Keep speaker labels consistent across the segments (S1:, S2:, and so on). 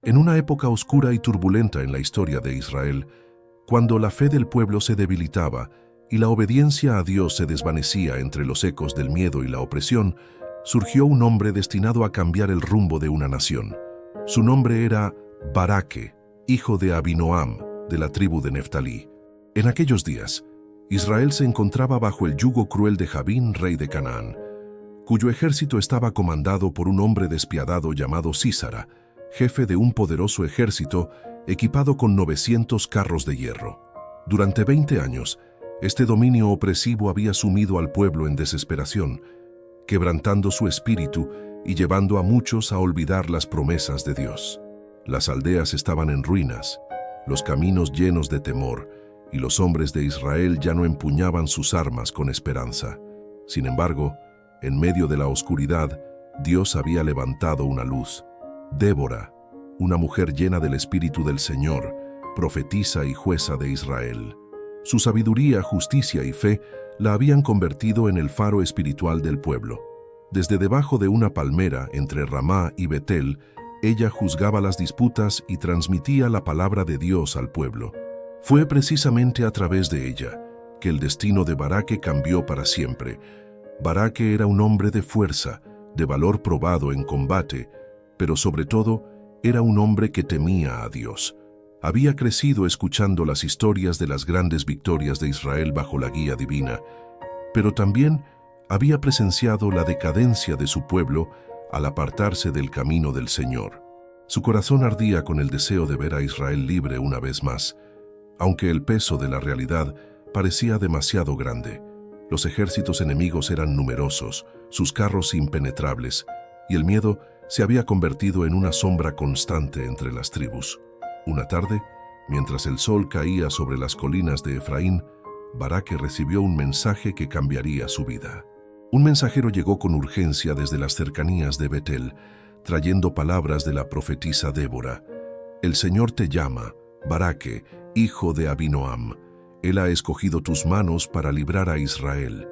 S1: En una época oscura y turbulenta en la historia de Israel, cuando la fe del pueblo se debilitaba y la obediencia a Dios se desvanecía entre los ecos del miedo y la opresión, surgió un hombre destinado a cambiar el rumbo de una nación. Su nombre era Baraque, hijo de Abinoam, de la tribu de Neftalí. En aquellos días, Israel se encontraba bajo el yugo cruel de Jabín, rey de Canaán, cuyo ejército estaba comandado por un hombre despiadado llamado Sísara, jefe de un poderoso ejército equipado con 900 carros de hierro. Durante 20 años, este dominio opresivo había sumido al pueblo en desesperación, quebrantando su espíritu y llevando a muchos a olvidar las promesas de Dios. Las aldeas estaban en ruinas, los caminos llenos de temor, y los hombres de Israel ya no empuñaban sus armas con esperanza. Sin embargo, en medio de la oscuridad, Dios había levantado una luz. Débora, una mujer llena del Espíritu del Señor, profetisa y jueza de Israel. Su sabiduría, justicia y fe la habían convertido en el faro espiritual del pueblo. Desde debajo de una palmera entre Ramá y Betel, ella juzgaba las disputas y transmitía la palabra de Dios al pueblo. Fue precisamente a través de ella que el destino de Baraque cambió para siempre. Baraque era un hombre de fuerza, de valor probado en combate, pero sobre todo era un hombre que temía a Dios. Había crecido escuchando las historias de las grandes victorias de Israel bajo la guía divina, pero también había presenciado la decadencia de su pueblo al apartarse del camino del Señor. Su corazón ardía con el deseo de ver a Israel libre una vez más, aunque el peso de la realidad parecía demasiado grande. Los ejércitos enemigos eran numerosos, sus carros impenetrables, y el miedo se había convertido en una sombra constante entre las tribus. Una tarde, mientras el sol caía sobre las colinas de Efraín, Baraque recibió un mensaje que cambiaría su vida. Un mensajero llegó con urgencia desde las cercanías de Betel, trayendo palabras de la profetisa Débora. «El Señor te llama, Baraque, hijo de Abinoam. Él ha escogido tus manos para librar a Israel».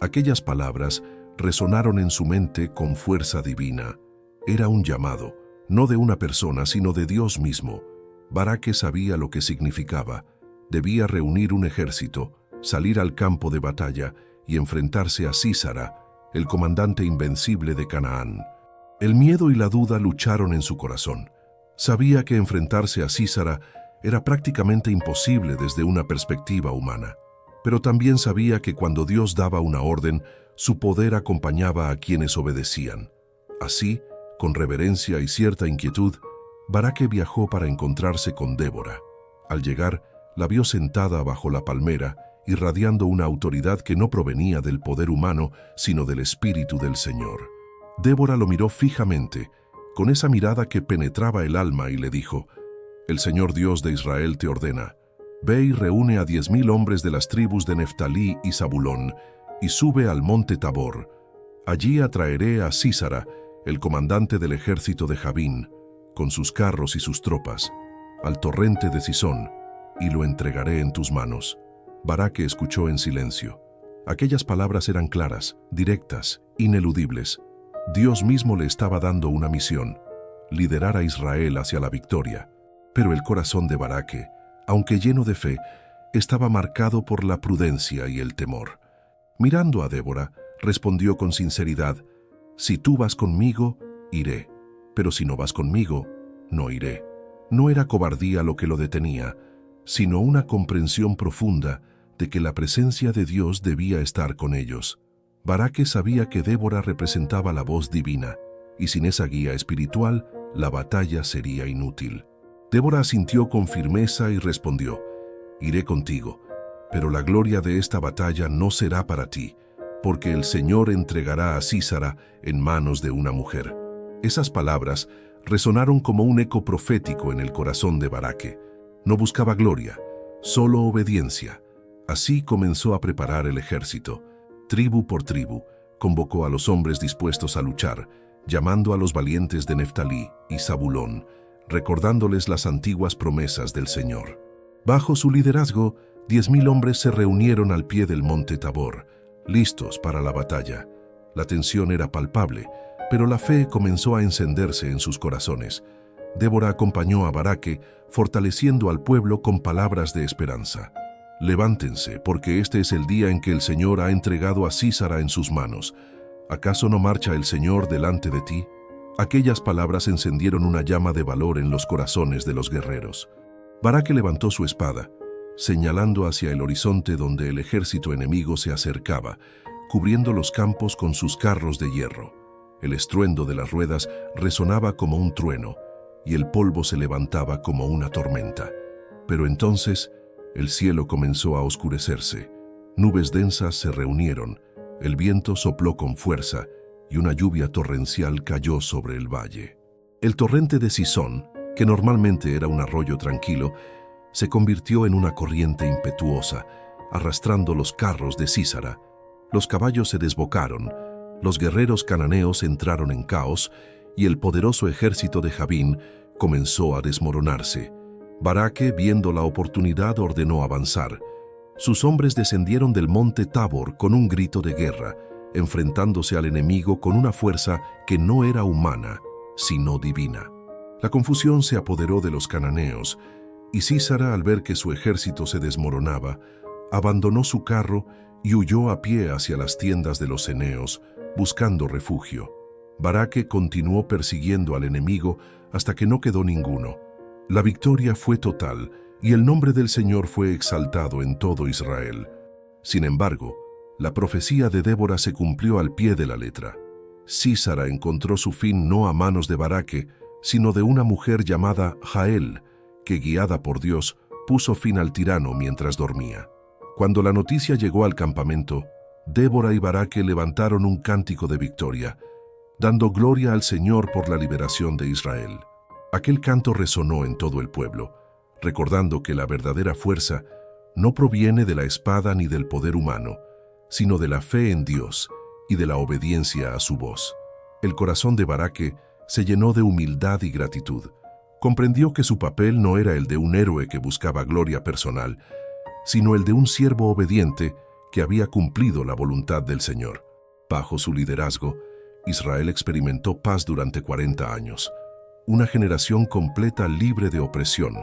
S1: Aquellas palabras resonaron en su mente con fuerza divina. Era un llamado, no de una persona, sino de Dios mismo. Baraque sabía lo que significaba. Debía reunir un ejército, salir al campo de batalla y enfrentarse a Sísara, el comandante invencible de Canaán. El miedo y la duda lucharon en su corazón. Sabía que enfrentarse a Sísara era prácticamente imposible desde una perspectiva humana, pero también sabía que cuando Dios daba una orden, su poder acompañaba a quienes obedecían. Así, con reverencia y cierta inquietud, Baraque viajó para encontrarse con Débora. Al llegar, la vio sentada bajo la palmera, irradiando una autoridad que no provenía del poder humano, sino del Espíritu del Señor. Débora lo miró fijamente, con esa mirada que penetraba el alma, y le dijo: «El Señor Dios de Israel te ordena, ve y reúne a 10,000 hombres de las tribus de Neftalí y Zabulón, y sube al monte Tabor. Allí atraeré a Sísara, el comandante del ejército de Jabín, con sus carros y sus tropas, al torrente de Cisón, y lo entregaré en tus manos». Baraque escuchó en silencio. Aquellas palabras eran claras, directas, ineludibles. Dios mismo le estaba dando una misión: liderar a Israel hacia la victoria. Pero el corazón de Baraque, aunque lleno de fe, estaba marcado por la prudencia y el temor. Mirando a Débora, respondió con sinceridad: «Si tú vas conmigo, iré, pero si no vas conmigo, no iré». No era cobardía lo que lo detenía, sino una comprensión profunda de que la presencia de Dios debía estar con ellos. Baraque sabía que Débora representaba la voz divina, y sin esa guía espiritual, la batalla sería inútil. Débora asintió con firmeza y respondió: «Iré contigo, pero la gloria de esta batalla no será para ti, porque el Señor entregará a Sísara en manos de una mujer». Esas palabras resonaron como un eco profético en el corazón de Baraque. No buscaba gloria, solo obediencia. Así comenzó a preparar el ejército. Tribu por tribu, convocó a los hombres dispuestos a luchar, llamando a los valientes de Neftalí y Zabulón, recordándoles las antiguas promesas del Señor. Bajo su liderazgo, 10,000 hombres se reunieron al pie del monte Tabor, listos para la batalla. La tensión era palpable, pero la fe comenzó a encenderse en sus corazones. Débora acompañó a Baraque, fortaleciendo al pueblo con palabras de esperanza. «Levántense, porque este es el día en que el Señor ha entregado a Sísara en sus manos. ¿Acaso no marcha el Señor delante de ti?». Aquellas palabras encendieron una llama de valor en los corazones de los guerreros. Baraque levantó su espada, señalando hacia el horizonte donde el ejército enemigo se acercaba, cubriendo los campos con sus carros de hierro. El estruendo de las ruedas resonaba como un trueno, y el polvo se levantaba como una tormenta. Pero entonces el cielo comenzó a oscurecerse. Nubes densas se reunieron, el viento sopló con fuerza y una lluvia torrencial cayó sobre el valle. El torrente de Cisón, que normalmente era un arroyo tranquilo, se convirtió en una corriente impetuosa, arrastrando los carros de Sísara. Los caballos se desbocaron, los guerreros cananeos entraron en caos y el poderoso ejército de Jabín comenzó a desmoronarse. Baraque, viendo la oportunidad, ordenó avanzar. Sus hombres descendieron del monte Tabor con un grito de guerra, enfrentándose al enemigo con una fuerza que no era humana, sino divina. La confusión se apoderó de los cananeos, y Sísara, al ver que su ejército se desmoronaba, abandonó su carro y huyó a pie hacia las tiendas de los eneos, buscando refugio. Baraque continuó persiguiendo al enemigo hasta que no quedó ninguno. La victoria fue total y el nombre del Señor fue exaltado en todo Israel. Sin embargo, la profecía de Débora se cumplió al pie de la letra. Sísara encontró su fin no a manos de Baraque, sino de una mujer llamada Jael, que, guiada por Dios, puso fin al tirano mientras dormía. Cuando la noticia llegó al campamento, Débora y Baraque levantaron un cántico de victoria, dando gloria al Señor por la liberación de Israel. Aquel canto resonó en todo el pueblo, recordando que la verdadera fuerza no proviene de la espada ni del poder humano, sino de la fe en Dios y de la obediencia a su voz. El corazón de Baraque se llenó de humildad y gratitud. Comprendió que su papel no era el de un héroe que buscaba gloria personal, sino el de un siervo obediente que había cumplido la voluntad del Señor. Bajo su liderazgo, Israel experimentó paz durante 40 años, una generación completa libre de opresión,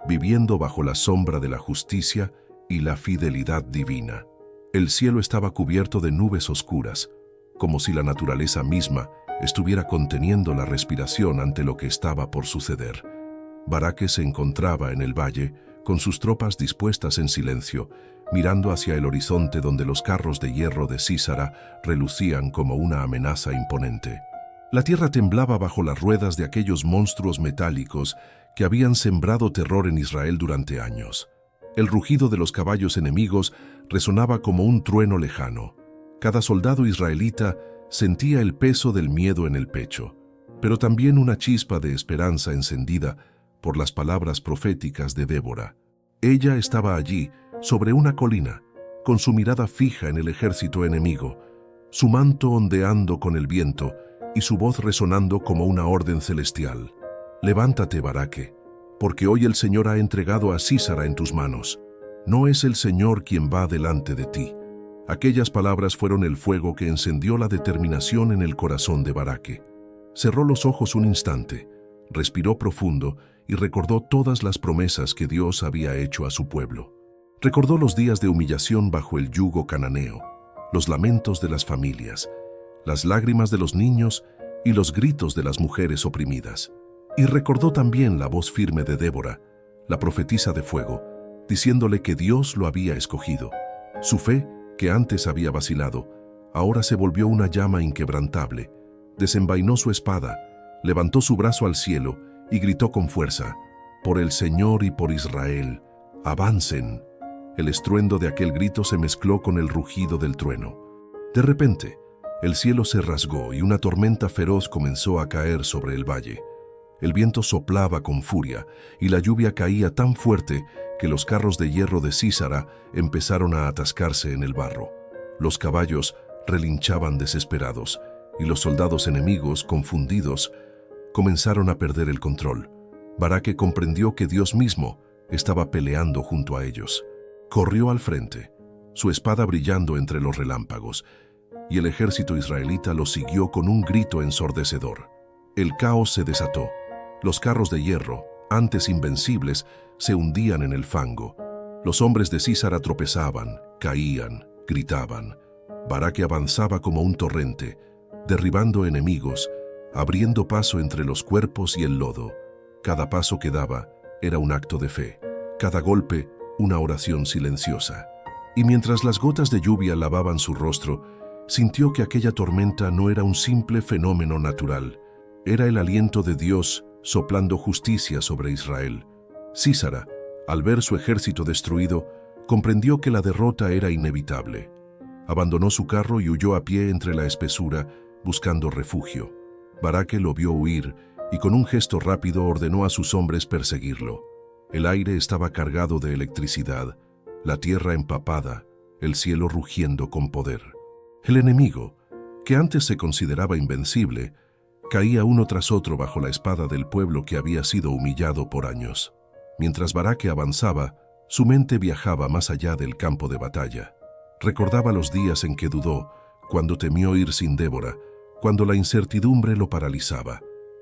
S1: viviendo bajo la sombra de la justicia y la fidelidad divina. El cielo estaba cubierto de nubes oscuras, como si la naturaleza misma estuviera conteniendo la respiración ante lo que estaba por suceder. Baraque se encontraba en el valle, con sus tropas dispuestas en silencio, mirando hacia el horizonte donde los carros de hierro de Sísara relucían como una amenaza imponente. La tierra temblaba bajo las ruedas de aquellos monstruos metálicos que habían sembrado terror en Israel durante años. El rugido de los caballos enemigos resonaba como un trueno lejano. Cada soldado israelita sentía el peso del miedo en el pecho, pero también una chispa de esperanza encendida por las palabras proféticas de Débora. Ella estaba allí, sobre una colina, con su mirada fija en el ejército enemigo, su manto ondeando con el viento y su voz resonando como una orden celestial. «Levántate, Baraque, porque hoy el Señor ha entregado a Sísara en tus manos. No es el Señor quien va delante de ti». Aquellas palabras fueron el fuego que encendió la determinación en el corazón de Baraque. Cerró los ojos un instante, respiró profundo y recordó todas las promesas que Dios había hecho a su pueblo. Recordó los días de humillación bajo el yugo cananeo, los lamentos de las familias, las lágrimas de los niños y los gritos de las mujeres oprimidas. Y recordó también la voz firme de Débora, la profetisa de fuego, diciéndole que Dios lo había escogido. Su fe, que antes había vacilado, ahora se volvió una llama inquebrantable. Desenvainó su espada, levantó su brazo al cielo y gritó con fuerza: «Por el Señor y por Israel, avancen». El estruendo de aquel grito se mezcló con el rugido del trueno. De repente, el cielo se rasgó y una tormenta feroz comenzó a caer sobre el valle. El viento soplaba con furia y la lluvia caía tan fuerte que los carros de hierro de Sísara empezaron a atascarse en el barro. Los caballos relinchaban desesperados y los soldados enemigos, confundidos, comenzaron a perder el control. Baraque comprendió que Dios mismo estaba peleando junto a ellos. Corrió al frente, su espada brillando entre los relámpagos, y el ejército israelita lo siguió con un grito ensordecedor. El caos se desató. Los carros de hierro, antes invencibles, se hundían en el fango. Los hombres de Sísara tropezaban, caían, gritaban. Baraque avanzaba como un torrente, derribando enemigos, abriendo paso entre los cuerpos y el lodo. Cada paso que daba era un acto de fe, cada golpe una oración silenciosa. Y mientras las gotas de lluvia lavaban su rostro, sintió que aquella tormenta no era un simple fenómeno natural, era el aliento de Dios soplando justicia sobre Israel. Sísara, al ver su ejército destruido, comprendió que la derrota era inevitable. Abandonó su carro y huyó a pie entre la espesura, buscando refugio. Baraque lo vio huir y con un gesto rápido ordenó a sus hombres perseguirlo. El aire estaba cargado de electricidad, la tierra empapada, el cielo rugiendo con poder. El enemigo, que antes se consideraba invencible, caía uno tras otro bajo la espada del pueblo que había sido humillado por años. Mientras Baraque avanzaba, su mente viajaba más allá del campo de batalla. Recordaba los días en que dudó, cuando temió ir sin Débora, cuando la incertidumbre lo paralizaba.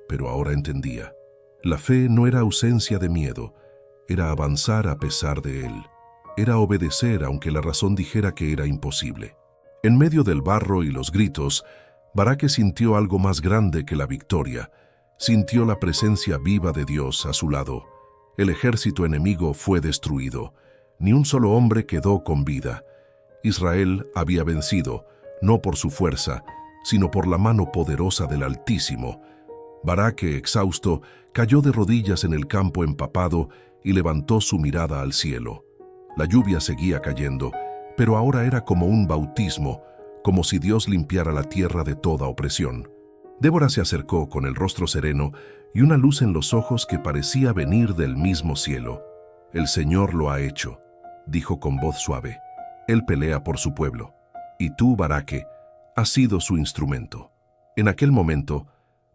S1: Pero ahora entendía. La fe no era ausencia de miedo, era avanzar a pesar de él. Era obedecer aunque la razón dijera que era imposible. En medio del barro y los gritos, Baraque sintió algo más grande que la victoria. Sintió la presencia viva de Dios a su lado. El ejército enemigo fue destruido. Ni un solo hombre quedó con vida. Israel había vencido, no por su fuerza, sino por la mano poderosa del Altísimo. Baraque, exhausto, cayó de rodillas en el campo empapado y levantó su mirada al cielo. La lluvia seguía cayendo, pero ahora era como un bautismo, como si Dios limpiara la tierra de toda opresión. Débora se acercó con el rostro sereno y una luz en los ojos que parecía venir del mismo cielo. «El Señor lo ha hecho», dijo con voz suave. «Él pelea por su pueblo. Y tú, Baraque, has sido su instrumento». En aquel momento,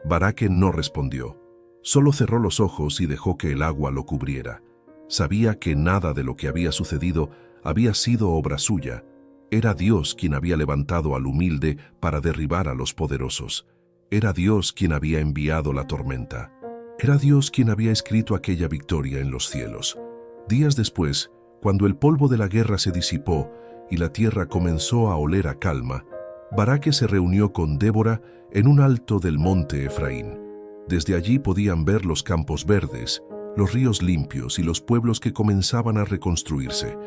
S1: Baraque no respondió. Solo cerró los ojos y dejó que el agua lo cubriera. Sabía que nada de lo que había sucedido había sido obra suya. Era Dios quien había levantado al humilde para derribar a los poderosos. Era Dios quien había enviado la tormenta. Era Dios quien había escrito aquella victoria en los cielos. Días después, cuando el polvo de la guerra se disipó y la tierra comenzó a oler a calma, Baraque se reunió con Débora en un alto del monte Efraín. Desde allí podían ver los campos verdes, los ríos limpios y los pueblos que comenzaban a reconstruirse.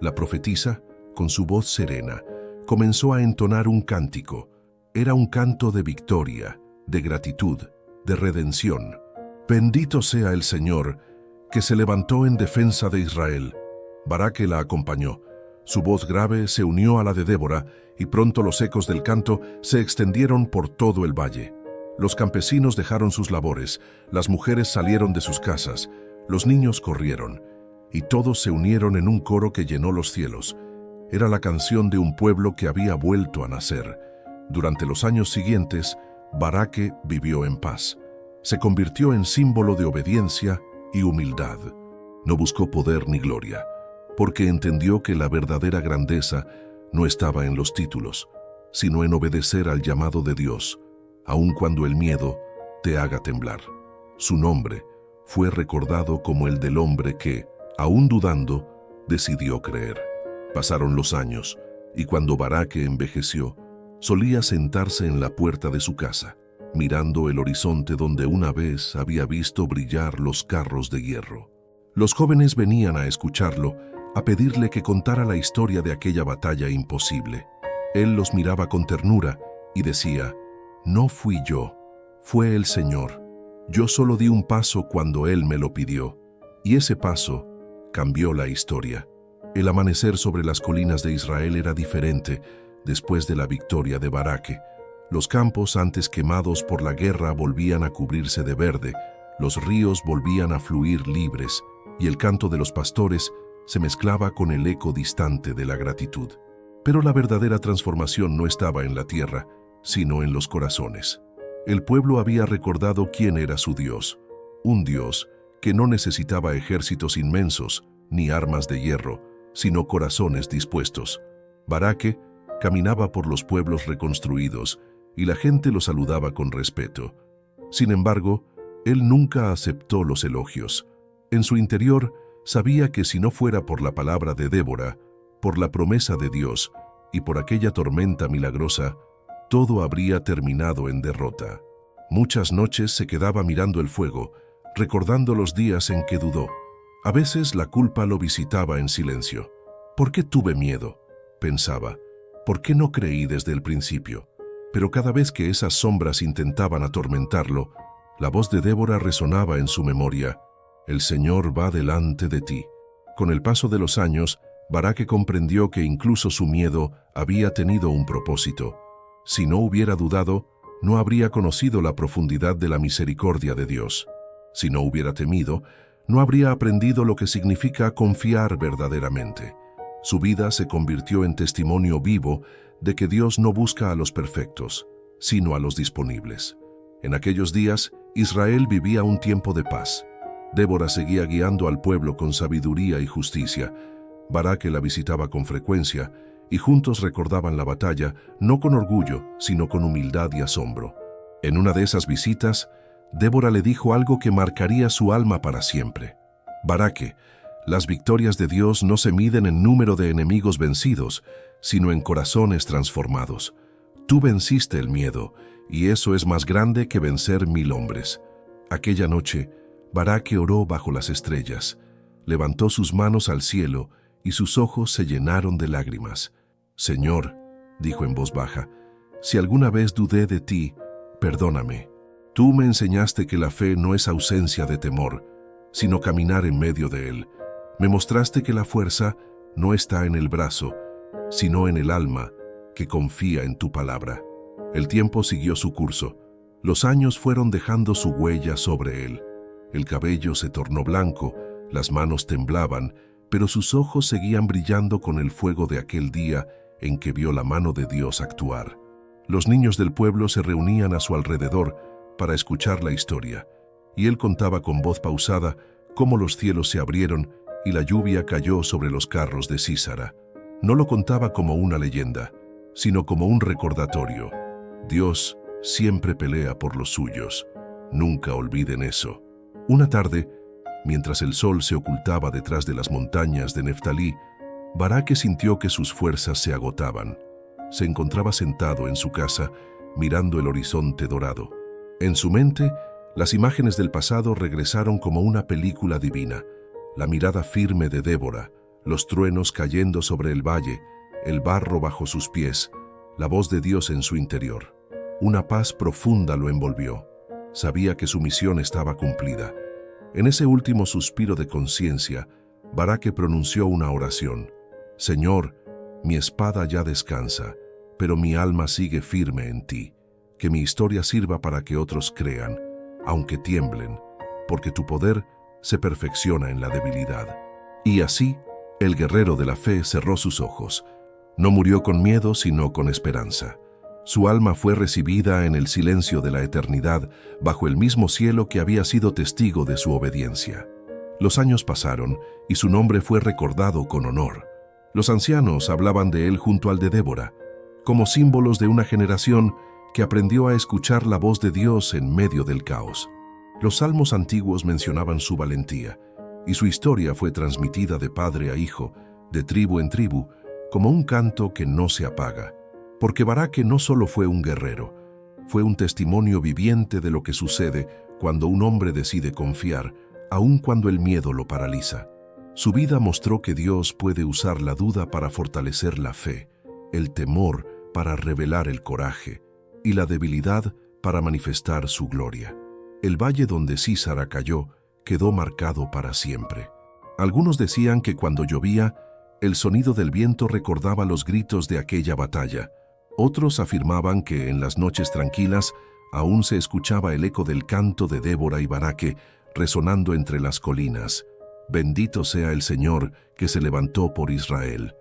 S1: La profetisa, con su voz serena, comenzó a entonar un cántico. Era un canto de victoria, de gratitud, de redención. «Bendito sea el Señor, que se levantó en defensa de Israel». Baraque la acompañó. Su voz grave se unió a la de Débora y pronto los ecos del canto se extendieron por todo el valle. Los campesinos dejaron sus labores, las mujeres salieron de sus casas, los niños corrieron, y todos se unieron en un coro que llenó los cielos. Era la canción de un pueblo que había vuelto a nacer. Durante los años siguientes, Baraque vivió en paz. Se convirtió en símbolo de obediencia y humildad. No buscó poder ni gloria, porque entendió que la verdadera grandeza no estaba en los títulos, sino en obedecer al llamado de Dios, aun cuando el miedo te haga temblar. Su nombre fue recordado como el del hombre que, aun dudando, decidió creer. Pasaron los años, y cuando Baraque envejeció, solía sentarse en la puerta de su casa, mirando el horizonte donde una vez había visto brillar los carros de hierro. Los jóvenes venían a escucharlo, a pedirle que contara la historia de aquella batalla imposible. Él los miraba con ternura y decía: «No fui yo, fue el Señor. Yo solo di un paso cuando Él me lo pidió, y ese paso cambió la historia». El amanecer sobre las colinas de Israel era diferente después de la victoria de Baraque. Los campos antes quemados por la guerra volvían a cubrirse de verde, los ríos volvían a fluir libres, y el canto de los pastores se mezclaba con el eco distante de la gratitud. Pero la verdadera transformación no estaba en la tierra, sino en los corazones. El pueblo había recordado quién era su Dios, un Dios que no necesitaba ejércitos inmensos ni armas de hierro, sino corazones dispuestos. Baraque caminaba por los pueblos reconstruidos y la gente lo saludaba con respeto. Sin embargo, Él nunca aceptó los elogios. En su interior, sabía que si no fuera por la palabra de Débora, por la promesa de Dios y por aquella tormenta milagrosa, todo habría terminado en derrota. Muchas noches se quedaba mirando el fuego, recordando los días en que dudó. A veces la culpa lo visitaba en silencio. ¿Por qué tuve miedo?, pensaba. ¿Por qué no creí desde el principio? Pero cada vez que esas sombras intentaban atormentarlo, la voz de Débora resonaba en su memoria. El Señor va delante de ti. Con el paso de los años, Baraque comprendió que incluso su miedo había tenido un propósito. Si no hubiera dudado, no habría conocido la profundidad de la misericordia de Dios. Si no hubiera temido, no habría aprendido lo que significa confiar verdaderamente. Su vida se convirtió en testimonio vivo de que Dios no busca a los perfectos, sino a los disponibles. En aquellos días, Israel vivía un tiempo de paz. Débora seguía guiando al pueblo con sabiduría y justicia. Baraque la visitaba con frecuencia y juntos recordaban la batalla, no con orgullo, sino con humildad y asombro. En una de esas visitas, Débora le dijo algo que marcaría su alma para siempre. Baraque, las victorias de Dios no se miden en número de enemigos vencidos, sino en corazones transformados. Tú venciste el miedo, y eso es más grande que vencer 1000 hombres. Aquella noche, Baraque oró bajo las estrellas, levantó sus manos al cielo y sus ojos se llenaron de lágrimas. Señor, dijo en voz baja, si alguna vez dudé de ti, perdóname. Tú me enseñaste que la fe no es ausencia de temor, sino caminar en medio de él. Me mostraste que la fuerza no está en el brazo, sino en el alma que confía en tu palabra. El tiempo siguió su curso. Los años fueron dejando su huella sobre él. El cabello se tornó blanco, las manos temblaban, pero sus ojos seguían brillando con el fuego de aquel día en que vio la mano de Dios actuar. Los niños del pueblo se reunían a su alrededor para escuchar la historia, y él contaba con voz pausada cómo los cielos se abrieron y la lluvia cayó sobre los carros de Sísara. No lo contaba como una leyenda, sino como un recordatorio. Dios siempre pelea por los suyos. Nunca olviden eso. Una tarde, mientras el sol se ocultaba detrás de las montañas de Neftalí, Baraque sintió que sus fuerzas se agotaban. Se encontraba sentado en su casa, mirando el horizonte dorado. En su mente, las imágenes del pasado regresaron como una película divina. La mirada firme de Débora, los truenos cayendo sobre el valle, el barro bajo sus pies, la voz de Dios en su interior. Una paz profunda lo envolvió. Sabía que su misión estaba cumplida. En ese último suspiro de conciencia, Baraque pronunció una oración. Señor, mi espada ya descansa, pero mi alma sigue firme en ti. Que mi historia sirva para que otros crean, aunque tiemblen, porque tu poder se perfecciona en la debilidad. Y así, el guerrero de la fe cerró sus ojos. No murió con miedo, sino con esperanza. Su alma fue recibida en el silencio de la eternidad, bajo el mismo cielo que había sido testigo de su obediencia. Los años pasaron y su nombre fue recordado con honor. Los ancianos hablaban de él junto al de Débora, como símbolos de una generación que aprendió a escuchar la voz de Dios en medio del caos. Los salmos antiguos mencionaban su valentía, y su historia fue transmitida de padre a hijo, de tribu en tribu, como un canto que no se apaga. Porque Baraque no solo fue un guerrero, fue un testimonio viviente de lo que sucede cuando un hombre decide confiar, aun cuando el miedo lo paraliza. Su vida mostró que Dios puede usar la duda para fortalecer la fe, el temor para revelar el coraje y la debilidad para manifestar su gloria. El valle donde Sísara cayó quedó marcado para siempre. Algunos decían que cuando llovía, el sonido del viento recordaba los gritos de aquella batalla. Otros afirmaban que en las noches tranquilas aún se escuchaba el eco del canto de Débora y Baraque resonando entre las colinas. Bendito sea el Señor que se levantó por Israel.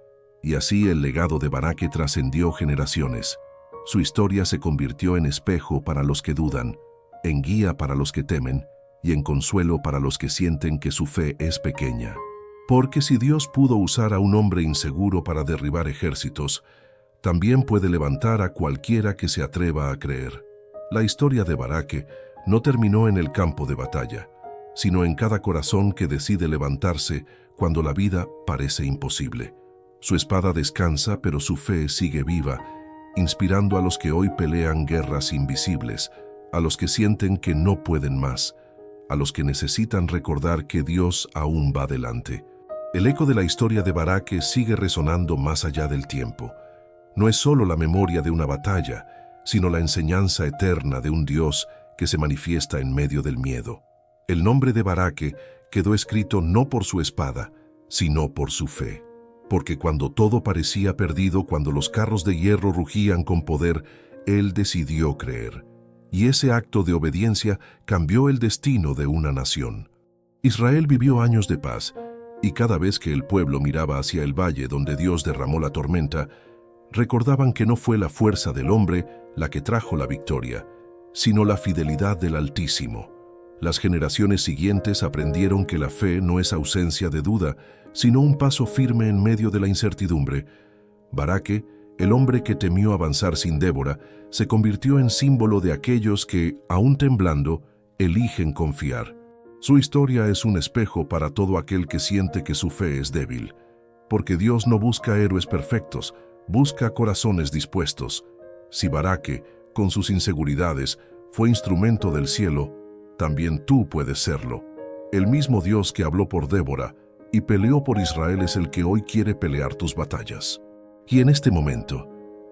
S1: Y así el legado de Baraque trascendió generaciones. Su historia se convirtió en espejo para los que dudan, en guía para los que temen y en consuelo para los que sienten que su fe es pequeña. Porque si Dios pudo usar a un hombre inseguro para derribar ejércitos, también puede levantar a cualquiera que se atreva a creer. La historia de Baraque no terminó en el campo de batalla, sino en cada corazón que decide levantarse cuando la vida parece imposible. Su espada descansa, pero su fe sigue viva, inspirando a los que hoy pelean guerras invisibles, a los que sienten que no pueden más, a los que necesitan recordar que Dios aún va delante. El eco de la historia de Baraque sigue resonando más allá del tiempo. No es solo la memoria de una batalla, sino la enseñanza eterna de un Dios que se manifiesta en medio del miedo. El nombre de Baraque quedó escrito no por su espada, sino por su fe. Porque cuando todo parecía perdido, cuando los carros de hierro rugían con poder, él decidió creer. Y ese acto de obediencia cambió el destino de una nación. Israel vivió años de paz, y cada vez que el pueblo miraba hacia el valle donde Dios derramó la tormenta, recordaban que no fue la fuerza del hombre la que trajo la victoria, sino la fidelidad del Altísimo. Las generaciones siguientes aprendieron que la fe no es ausencia de duda, sino un paso firme en medio de la incertidumbre. Baraque, el hombre que temió avanzar sin Débora, se convirtió en símbolo de aquellos que, aún temblando, eligen confiar. Su historia es un espejo para todo aquel que siente que su fe es débil. Porque Dios no busca héroes perfectos, busca corazones dispuestos. Si Baraque, con sus inseguridades, fue instrumento del cielo, también tú puedes serlo. El mismo Dios que habló por Débora y peleó por Israel es el que hoy quiere pelear tus batallas. Y en este momento,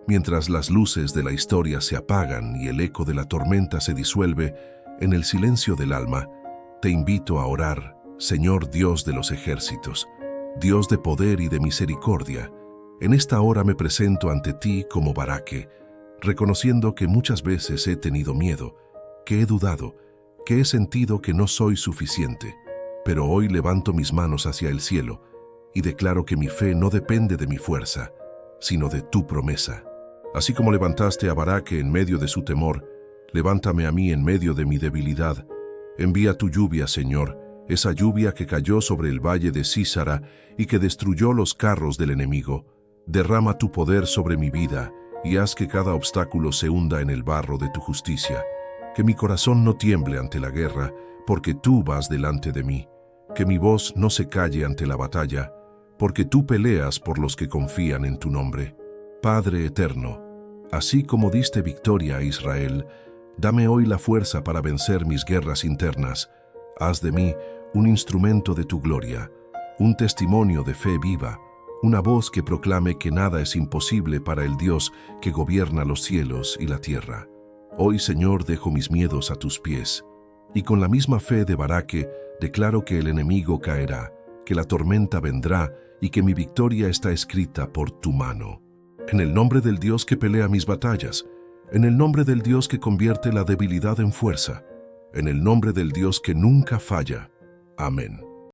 S1: mientras las luces de la historia se apagan y el eco de la tormenta se disuelve, en el silencio del alma, te invito a orar, Señor Dios de los ejércitos, Dios de poder y de misericordia. En esta hora me presento ante ti como Baraque, reconociendo que muchas veces he tenido miedo, que he dudado, que he sentido que no soy suficiente, pero hoy levanto mis manos hacia el cielo y declaro que mi fe no depende de mi fuerza, sino de tu promesa. Así como levantaste a Baraque en medio de su temor, levántame a mí en medio de mi debilidad. Envía tu lluvia, Señor, esa lluvia que cayó sobre el valle de Sísara y que destruyó los carros del enemigo. Derrama tu poder sobre mi vida y haz que cada obstáculo se hunda en el barro de tu justicia. Que mi corazón no tiemble ante la guerra, porque tú vas delante de mí. Que mi voz no se calle ante la batalla, porque tú peleas por los que confían en tu nombre. Padre eterno, así como diste victoria a Israel, dame hoy la fuerza para vencer mis guerras internas. Haz de mí un instrumento de tu gloria, un testimonio de fe viva, una voz que proclame que nada es imposible para el Dios que gobierna los cielos y la tierra. Hoy, Señor, dejo mis miedos a tus pies, y con la misma fe de Baraque declaro que el enemigo caerá, que la tormenta vendrá y que mi victoria está escrita por tu mano. En el nombre del Dios que pelea mis batallas, en el nombre del Dios que convierte la debilidad en fuerza, en el nombre del Dios que nunca falla. Amén.